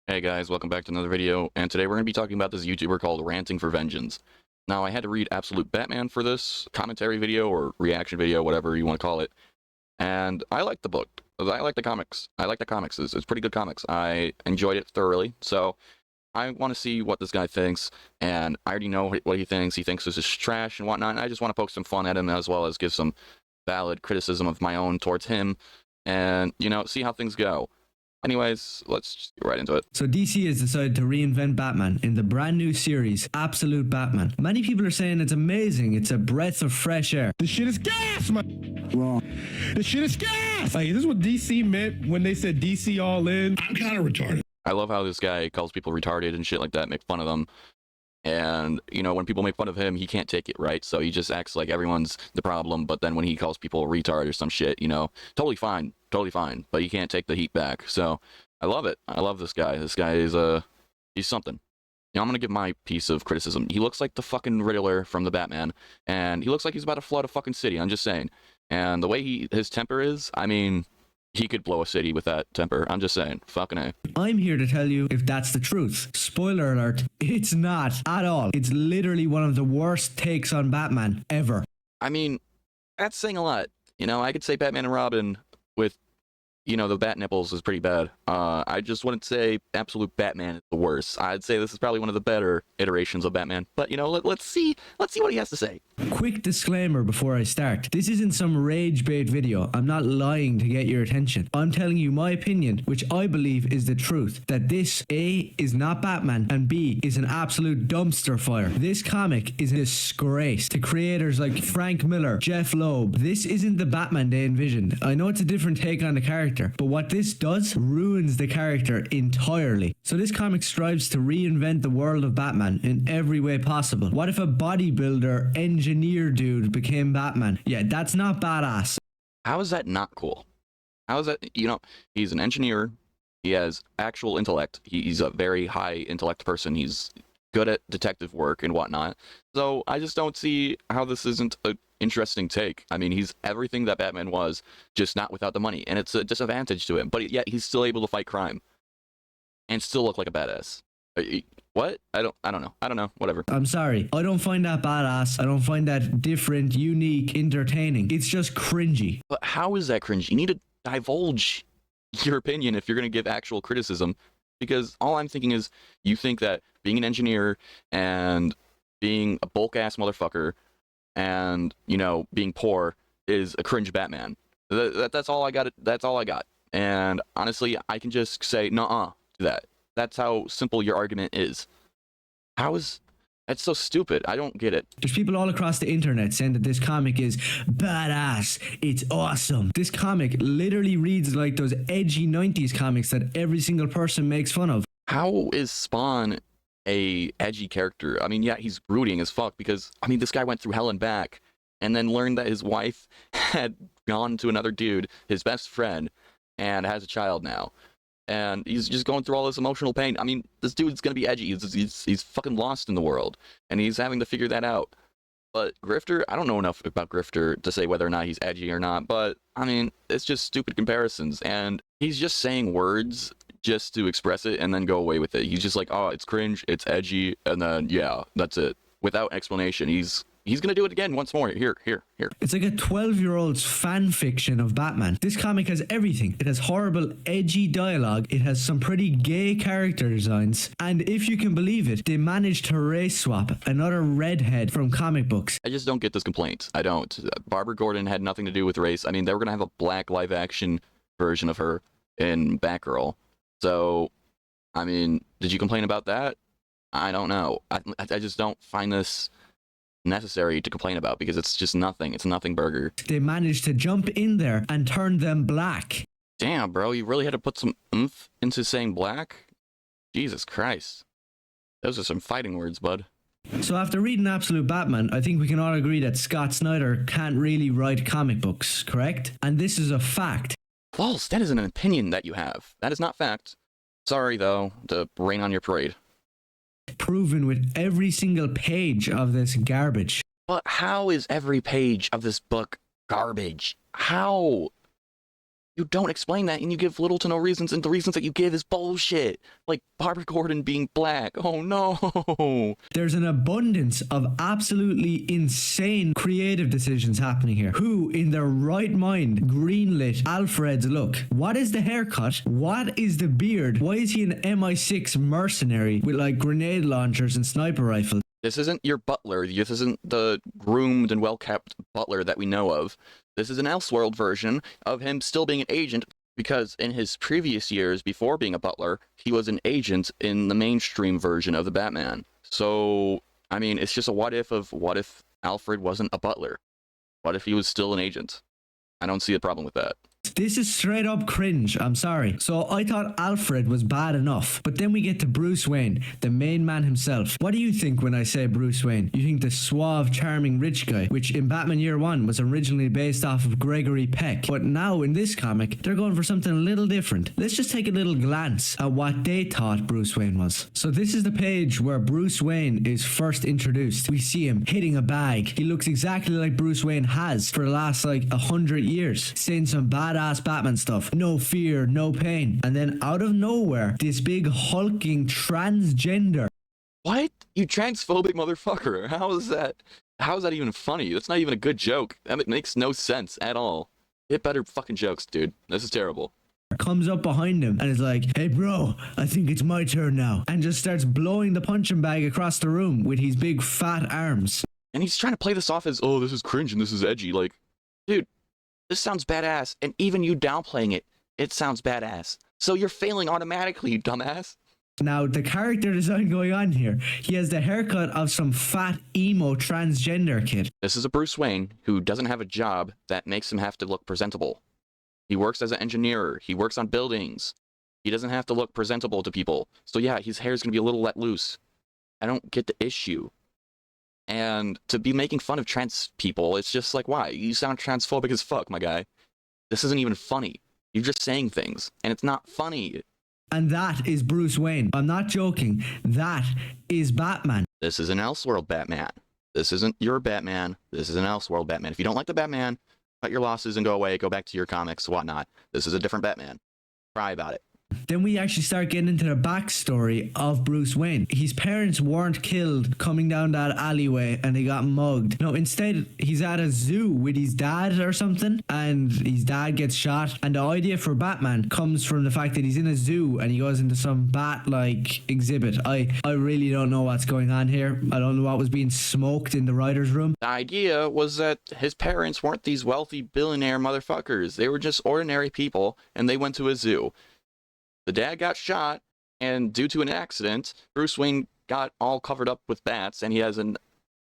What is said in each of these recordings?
Hey guys, welcome back to another video, and today we're going to be talking about this YouTuber called Ranting for Vengeance. Now, I had to read Absolute Batman for this commentary video, or reaction video, whatever you want to call it, and I like the book. I like the comics. I like the comics. It's pretty good comics. I enjoyed it thoroughly, so I want to see what this guy thinks, and I already know what he thinks. He thinks this is trash and whatnot, and I just want to poke some fun at him, as well as give some valid criticism of my own towards him, and, see how things go. Anyways, let's just get right into it. So DC has decided to reinvent Batman in the brand new series, Absolute Batman. Many people are saying it's amazing, it's a breath of fresh air. This shit is gas, man. Wrong. This shit is gas. Like, this is what DC meant when they said DC all in. I'm kind of retarded. I love how this guy calls people retarded and shit like that, make fun of them. And, when people make fun of him, he can't take it, right? So he just acts like everyone's the problem, but then when he calls people a retard or some shit, totally fine, but he can't take the heat back. So I love it. I love this guy. This guy is, he's something. I'm gonna give my piece of criticism. He looks like the fucking Riddler from the Batman, and he looks like he's about to flood a fucking city, I'm just saying. And the way his temper is, I mean, he could blow a city with that temper. I'm just saying. Fucking A. I'm here to tell you if that's the truth. Spoiler alert, it's not at all. It's literally one of the worst takes on Batman ever. I mean, that's saying a lot. I could say Batman and Robin with, the bat nipples is pretty bad. I just wouldn't say Absolute Batman is the worst. I'd say this is probably one of the better iterations of Batman. But, let's see what he has to say. Quick disclaimer before I start. This isn't some rage bait video. I'm not lying to get your attention. I'm telling you my opinion, which I believe is the truth. That this, A, is not Batman, and B, is an absolute dumpster fire. This comic is a disgrace to creators like Frank Miller, Jeff Loeb. This isn't the Batman they envisioned. I know it's a different take on the character, but what this does ruins the character entirely. So this comic strives to reinvent the world of Batman in every way possible. What if a bodybuilder, engineer dude became Batman? Yeah, that's not badass. How is that not cool? How is that, he's an engineer, he has actual intellect, he's a very high intellect person, he's good at detective work and whatnot. So I just don't see how this isn't a interesting take. I mean, he's everything that Batman was, just not without the money, and it's a disadvantage to him, but yet he's still able to fight crime and still look like a badass. What? I don't know, whatever. I'm sorry, I don't find that badass. I don't find that different, unique, entertaining. It's just cringy. But how is that cringy? You need to divulge your opinion if you're going to give actual criticism, because all I'm thinking is you think that being an engineer and being a bulk ass motherfucker and, being poor is a cringe Batman. That's all I got. That's all I got. And honestly, I can just say, nuh-uh to that. That's how simple your argument is. That's so stupid. I don't get it. There's people all across the internet saying that this comic is badass. It's awesome. This comic literally reads like those edgy 90s comics that every single person makes fun of. How is Spawn a edgy character? I mean, yeah, he's brooding as fuck because, this guy went through hell and back and then learned that his wife had gone to another dude, his best friend, and has a child now. And he's just going through all this emotional pain. I mean, this dude's gonna be edgy. He's fucking lost in the world, and he's having to figure that out. But Grifter, I don't know enough about Grifter to say whether or not he's edgy or not, but, it's just stupid comparisons, and he's just saying words just to express it and then go away with it. He's just like, oh, it's cringe, it's edgy, and then, yeah, that's it. Without explanation, he's gonna do it again once more. Here. It's like a 12-year-old's fan fiction of Batman. This comic has everything. It has horrible, edgy dialogue. It has some pretty gay character designs. And if you can believe it, they managed to race swap another redhead from comic books. I just don't get this complaint. I don't. Barbara Gordon had nothing to do with race. They were gonna have a black live-action version of her in Batgirl. So, did you complain about that? I don't know. I just don't find this necessary to complain about because it's just nothing. It's nothing burger. They managed to jump in there and turn them black. Damn, bro, you really had to put some oomph into saying black? Jesus Christ. Those are some fighting words, bud. So after reading Absolute Batman, I think we can all agree that Scott Snyder can't really write comic books, correct? And this is a fact. False. That is an opinion that you have. That is not fact. Sorry, though, to rain on your parade. Proven with every single page of this garbage. But how is every page of this book garbage? How? You don't explain that, and you give little to no reasons, and the reasons that you give is bullshit. Like Barbara Gordon being black. Oh no. There's an abundance of absolutely insane creative decisions happening here. Who, in their right mind, greenlit Alfred's look? What is the haircut? What is the beard? Why is he an MI6 mercenary with like grenade launchers and sniper rifles? This isn't your butler. This isn't the groomed and well-kept butler that we know of. This is an Elseworld version of him still being an agent, because in his previous years before being a butler, he was an agent in the mainstream version of the Batman. So, I mean, it's just a what if of what if Alfred wasn't a butler? What if he was still an agent? I don't see a problem with that. This is straight up cringe, I'm sorry. So I thought Alfred was bad enough, but then we get to Bruce Wayne, the main man himself. What do you think when I say Bruce Wayne? You think the suave, charming rich guy, which in Batman Year One was originally based off of Gregory Peck, but now in this comic, they're going for something a little different. Let's just take a little glance at what they thought Bruce Wayne was. So this is the page where Bruce Wayne is first introduced. We see him hitting a bag. He looks exactly like Bruce Wayne has for the last like 100 years, saying some badass Batman stuff. No fear, no pain. And then out of nowhere, this big hulking transgender. What? You transphobic motherfucker. How is that even funny? That's not even a good joke. That makes no sense at all. Get better fucking jokes, dude. This is terrible. Comes up behind him and is like, hey bro, I think it's my turn now. And just starts blowing the punching bag across the room with his big fat arms. And he's trying to play this off as, oh, this is cringe and this is edgy. Like, dude, this sounds badass, and even you downplaying it, it sounds badass. So you're failing automatically, you dumbass. Now, the character design going on here, he has the haircut of some fat, emo, transgender kid. This is a Bruce Wayne who doesn't have a job that makes him have to look presentable. He works as an engineer. He works on buildings. He doesn't have to look presentable to people. So yeah, his hair's going to be a little let loose. I don't get the issue. And to be making fun of trans people, it's just like, why? You sound transphobic as fuck, my guy. This isn't even funny. You're just saying things, and it's not funny. And that is Bruce Wayne. I'm not joking. That is Batman. This is an Elseworld Batman. This isn't your Batman. This is an Elseworld Batman. If you don't like the Batman, cut your losses and go away. Go back to your comics, whatnot. This is a different Batman. Cry about it. Then we actually start getting into the backstory of Bruce Wayne. His parents weren't killed coming down that alleyway and they got mugged. No, instead, he's at a zoo with his dad or something, and his dad gets shot. And the idea for Batman comes from the fact that he's in a zoo and he goes into some bat-like exhibit. I really don't know what's going on here. I don't know what was being smoked in the writer's room. The idea was that his parents weren't these wealthy billionaire motherfuckers. They were just ordinary people, and they went to a zoo. The dad got shot, and due to an accident, Bruce Wayne got all covered up with bats, and he has a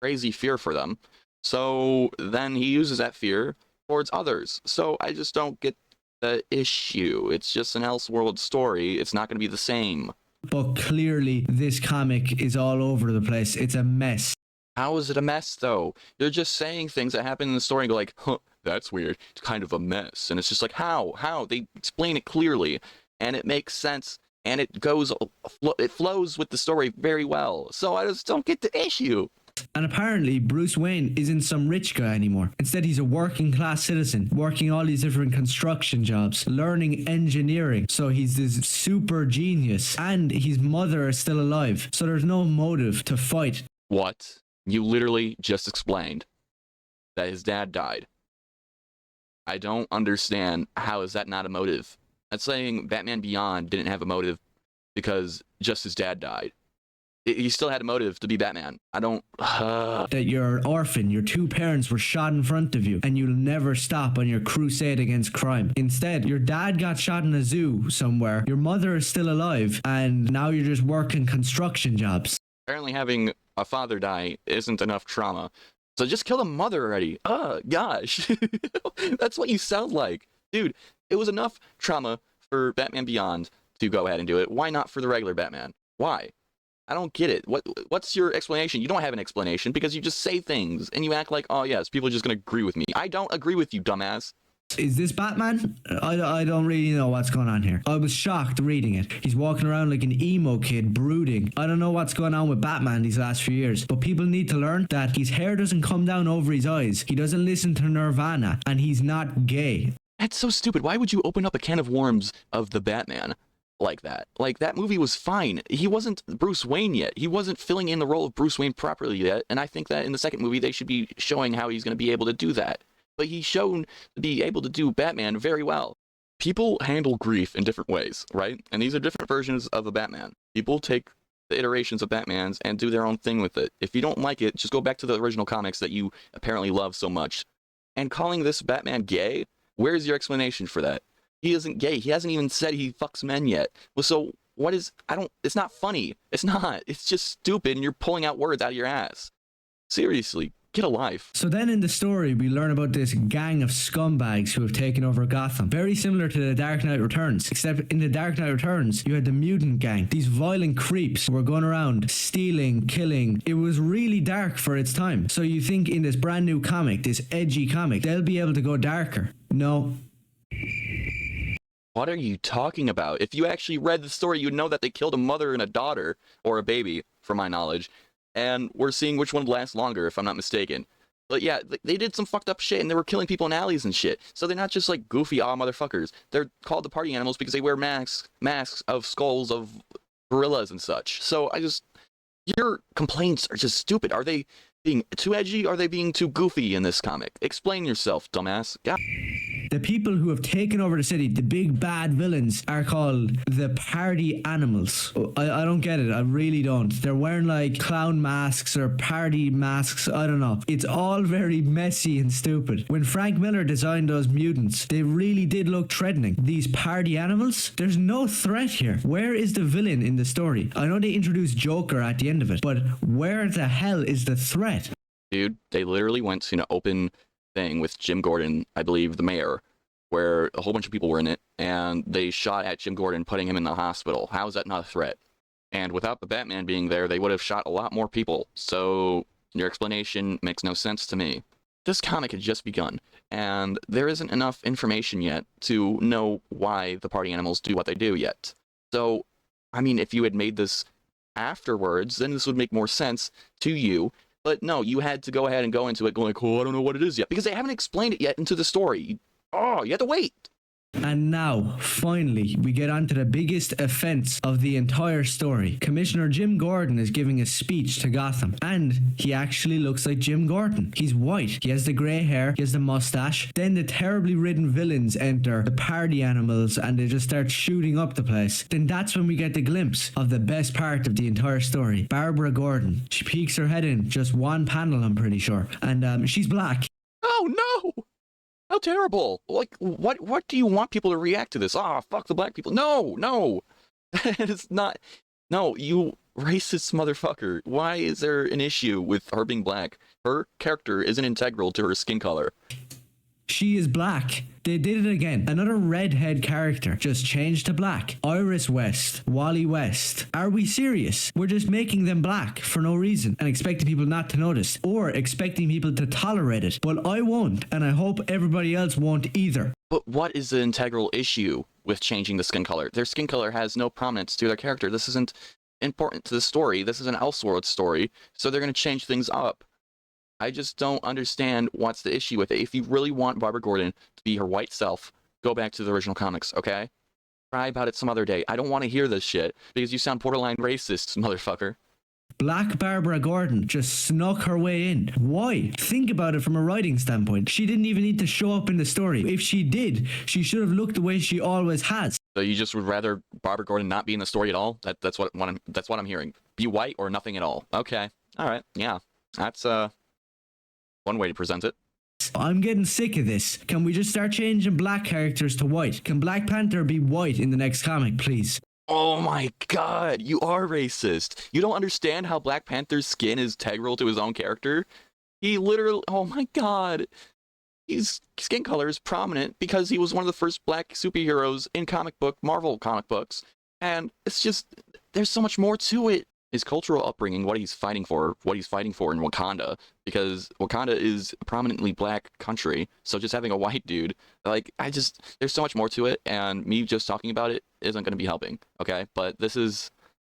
crazy fear for them. So then he uses that fear towards others. So I just don't get the issue. It's just an Elseworld story. It's not going to be the same. But clearly, this comic is all over the place. It's a mess. How is it a mess, though? You're just saying things that happen in the story and go like, huh, that's weird. It's kind of a mess. And it's just like, how? How? They explain it clearly. And it makes sense, and it flows with the story very well. So I just don't get the issue. And apparently, Bruce Wayne isn't some rich guy anymore. Instead, he's a working class citizen, working all these different construction jobs, learning engineering. So he's this super genius, and his mother is still alive. So there's no motive to fight. What? You literally just explained that his dad died. I don't understand. How is that not a motive? That's saying Batman Beyond didn't have a motive because just his dad died. He still had a motive to be Batman. I don't... That you're an orphan, your two parents were shot in front of you, and you'll never stop on your crusade against crime. Instead, your dad got shot in a zoo somewhere, your mother is still alive, and now you're just working construction jobs. Apparently having a father die isn't enough trauma. So just kill the mother already. Gosh. That's what you sound like. Dude, it was enough trauma for Batman Beyond to go ahead and do it. Why not for the regular Batman? Why? I don't get it. What's your explanation? You don't have an explanation because you just say things and you act like, oh yes, people are just going to agree with me. I don't agree with you, dumbass. Is this Batman? I don't really know what's going on here. I was shocked reading it. He's walking around like an emo kid, brooding. I don't know what's going on with Batman these last few years, but people need to learn that his hair doesn't come down over his eyes. He doesn't listen to Nirvana, and he's not gay. That's so stupid. Why would you open up a can of worms of the Batman like that? Like, that movie was fine. He wasn't Bruce Wayne yet. He wasn't filling in the role of Bruce Wayne properly yet. And I think that in the second movie, they should be showing how he's going to be able to do that. But he's shown to be able to do Batman very well. People handle grief in different ways, right? And these are different versions of a Batman. People take the iterations of Batman's and do their own thing with it. If you don't like it, just go back to the original comics that you apparently love so much. And calling this Batman gay, where's your explanation for that? He isn't gay. He hasn't even said he fucks men yet. Well, so what is, it's not funny. It's not. It's just stupid and you're pulling out words out of your ass. Seriously, get a life. So then in the story, we learn about this gang of scumbags who have taken over Gotham. Very similar to The Dark Knight Returns, except in The Dark Knight Returns, you had the mutant gang. These violent creeps who were going around stealing, killing. It was really dark for its time. So you think in this brand new comic, this edgy comic, they'll be able to go darker. No. What are you talking about? If you actually read the story, you'd know that they killed a mother and a daughter, or a baby, from my knowledge. And we're seeing which one lasts longer, if I'm not mistaken. But yeah, they did some fucked up shit, and they were killing people in alleys and shit. So they're not just like goofy, motherfuckers. They're called the party animals because they wear masks of skulls of gorillas and such. So your complaints are just stupid. Are they being too edgy? Are they being too goofy in this comic? Explain yourself, dumbass. God. The people who have taken over the city, the big bad villains, are called the party animals. I don't get it. I really don't. They're wearing like clown masks or party masks. I don't know. It's all very messy and stupid. When Frank Miller designed those mutants, they really did look threatening. These party animals, there's no threat here. Where is the villain in the story? I know they introduced Joker at the end of it, but where the hell is the threat? Dude, they literally went to an open thing with Jim Gordon, I believe the mayor, where a whole bunch of people were in it, and they shot at Jim Gordon, putting him in the hospital. How is that not a threat? And without the Batman being there, they would have shot a lot more people. So your explanation makes no sense to me. This comic had just begun, and there isn't enough information yet to know why the party animals do what they do yet. So, I mean, if you had made this afterwards, then this would make more sense to you. But no, you had to go ahead and go into it going like, oh, I don't know what it is yet, because they haven't explained it yet into the story. Oh, you have to wait. And now, finally, we get on to the biggest offense of the entire story. Commissioner Jim Gordon is giving a speech to Gotham, and he actually looks like Jim Gordon. He's white, he has the grey hair, he has the mustache. Then the terribly written villains enter, the party animals, and they just start shooting up the place. Then that's when we get the glimpse of the best part of the entire story. Barbara Gordon. She peeks her head in, just one panel, I'm pretty sure, and she's black. Oh, no! How terrible! Like, what do you want people to react to this? Ah, fuck the black people. No! It's not... No, you racist motherfucker. Why is there an issue with her being black? Her character isn't integral to her skin color. She is black. They did it again. Another redhead character just changed to black. Iris West, Wally West. Are we serious? We're just making them black for no reason and expecting people not to notice, or expecting people to tolerate it. Well, I won't, and I hope everybody else won't either. But what is the integral issue with changing the skin color? Their skin color has no prominence to their character. This isn't important to the story. This is an Elseworld story, so they're going to change things up. I just don't understand what's the issue with it. If you really want Barbara Gordon to be her white self, go back to the original comics, okay? Cry about it some other day. I don't want to hear this shit, because you sound borderline racist, motherfucker. Black Barbara Gordon just snuck her way in. Why? Think about it from a writing standpoint. She didn't even need to show up in the story. If she did, she should have looked the way she always has. So you just would rather Barbara Gordon not be in the story at all? That's what I'm hearing. Be white or nothing at all. Okay. All right. Yeah. That's one way to present it. I'm getting sick of this. Can we just start changing black characters to white? Can Black Panther be white in the next comic, please? Oh my god, you are racist. You don't understand how Black Panther's skin is integral to his own character? He literally, oh my god. His skin color is prominent because he was one of the first black superheroes in Marvel comic books. And it's just, there's so much more to it. His cultural upbringing, what he's fighting for in Wakanda, because Wakanda is a prominently black country, so just having a white dude, like, there's so much more to it, and me just talking about it isn't going to be helping, okay? But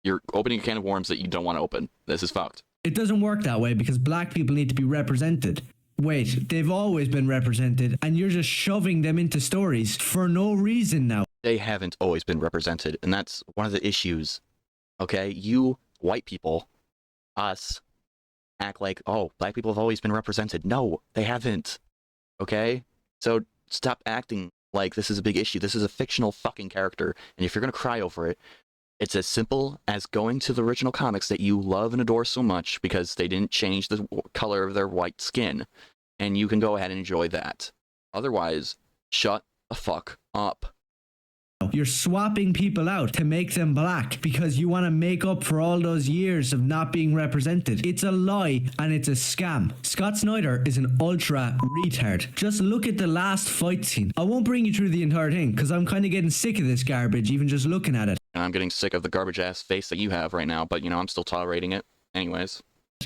you're opening a can of worms that you don't want to open. This is fucked. It doesn't work that way because black people need to be represented. Wait, they've always been represented, and you're just shoving them into stories for no reason now. They haven't always been represented, and that's one of the issues. Okay, you white people, us, act like, oh, black people have always been represented. No, they haven't. Okay, so stop acting like this is a big issue. This is a fictional fucking character, and if you're gonna cry over it, it's as simple as going to the original comics that you love and adore so much because they didn't change the color of their white skin, and you can go ahead and enjoy that. Otherwise, shut the fuck up. You're swapping people out to make them black because you want to make up for all those years of not being represented. It's a lie and it's a scam. Scott Snyder is an ultra retard. Just look at the last fight scene. I won't bring you through the entire thing because I'm kind of getting sick of this garbage even just looking at it. And I'm getting sick of the garbage ass face that you have right now, but you know, I'm still tolerating it. Anyways.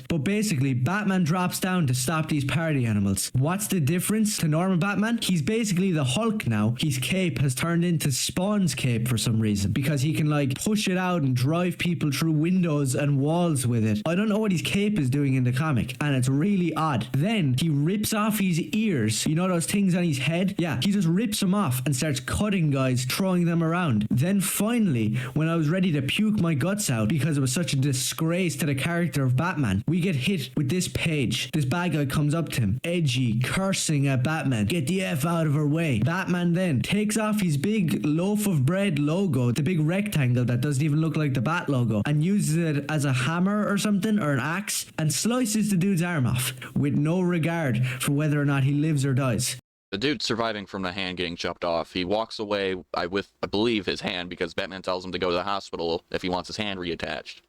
But basically, Batman drops down to stop these party animals. What's the difference to normal Batman? He's basically the Hulk now. His cape has turned into Spawn's cape for some reason, because he can like push it out and drive people through windows and walls with it. I don't know what his cape is doing in the comic, and it's really odd. Then he rips off his ears. You know those things on his head? Yeah, he just rips them off and starts cutting guys, throwing them around. Then finally, when I was ready to puke my guts out because it was such a disgrace to the character of Batman, we get hit with this page. This bad guy comes up to him, edgy, cursing at Batman. Get the F out of her way. Batman then takes off his big loaf of bread logo, the big rectangle that doesn't even look like the Bat logo, and uses it as a hammer or something, or an axe, and slices the dude's arm off with no regard for whether or not he lives or dies. The dude's surviving from the hand getting chopped off. He walks away with, I believe, his hand because Batman tells him to go to the hospital if he wants his hand reattached.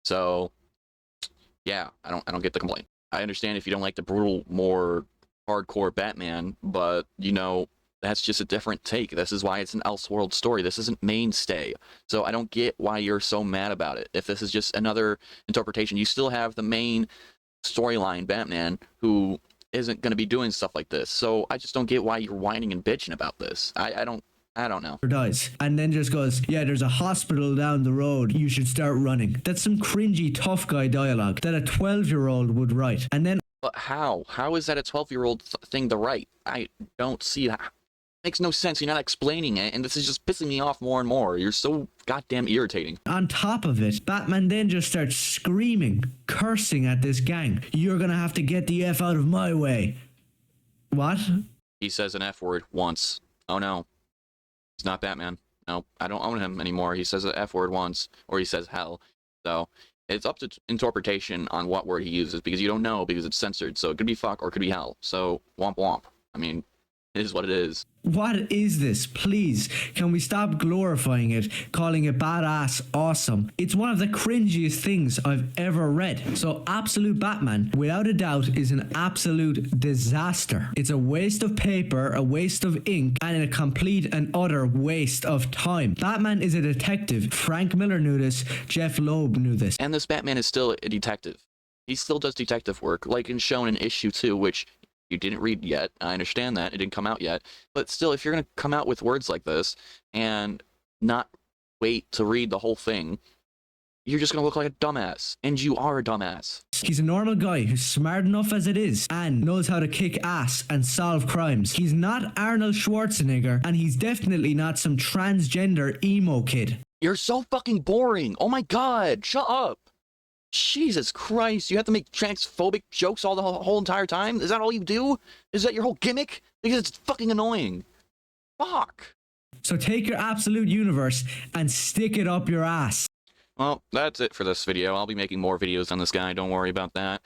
So yeah, I don't get the complaint. I understand if you don't like the brutal, more hardcore Batman, but you know, that's just a different take. This is why it's an Elseworld story. This isn't mainstay. So I don't get why you're so mad about it. If this is just another interpretation, you still have the main storyline Batman who isn't going to be doing stuff like this. So I just don't get why you're whining and bitching about this. I don't know. Or dies. And then just goes, yeah, there's a hospital down the road. You should start running. That's some cringy tough guy dialogue that a 12-year-old would write. And then... But how? How is that a 12-year-old thing to write? I don't see that. Makes no sense. You're not explaining it, and this is just pissing me off more and more. You're so goddamn irritating. On top of it, Batman then just starts screaming, cursing at this gang. You're gonna have to get the F out of my way. What? He says an F word once. Oh no. He's not Batman. No, I don't own him anymore. He says an F word once, or he says hell. So it's up to interpretation on what word he uses, because you don't know, because it's censored. So it could be fuck or it could be hell. So womp womp. I mean, it is what it is. What is this? Please, can we stop glorifying it, calling it badass awesome? It's one of the cringiest things I've ever read. So Absolute Batman, without a doubt, is an absolute disaster. It's a waste of paper, a waste of ink, and a complete and utter waste of time. Batman is a detective. Frank Miller knew this. Jeff Loeb knew this. And this Batman is still a detective. He still does detective work, like in shown in issue 2, which you didn't read yet. I understand that. It didn't come out yet. But still, if you're going to come out with words like this and not wait to read the whole thing, you're just going to look like a dumbass. And you are a dumbass. He's a normal guy who's smart enough as it is and knows how to kick ass and solve crimes. He's not Arnold Schwarzenegger, and he's definitely not some transgender emo kid. You're so fucking boring. Oh my god, shut up. Jesus Christ, you have to make transphobic jokes all the whole entire time? Is that all you do? Is that your whole gimmick? Because it's fucking annoying. Fuck. So take your absolute universe and stick it up your ass. Well, that's it for this video. I'll be making more videos on this guy, don't worry about that.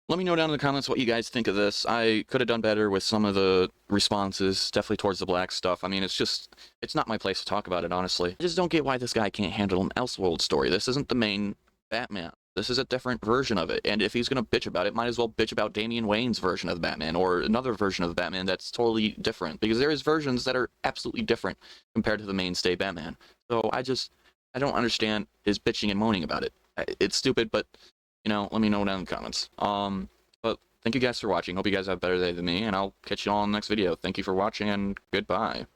Let me know down in the comments what you guys think of this. I could have done better with some of the responses, definitely towards the black stuff. I mean, it's not my place to talk about it, honestly. I just don't get why this guy can't handle an Elseworld story. This isn't the main Batman. This is a different version of it, and if he's gonna bitch about it, might as well bitch about Damian Wayne's version of Batman, or another version of Batman that's totally different, because there is versions that are absolutely different compared to the mainstay Batman. So I don't understand his bitching and moaning about it. It's stupid, but, you know, let me know down in the comments. But thank you guys for watching. Hope you guys have a better day than me, and I'll catch you all in the next video. Thank you for watching, and goodbye.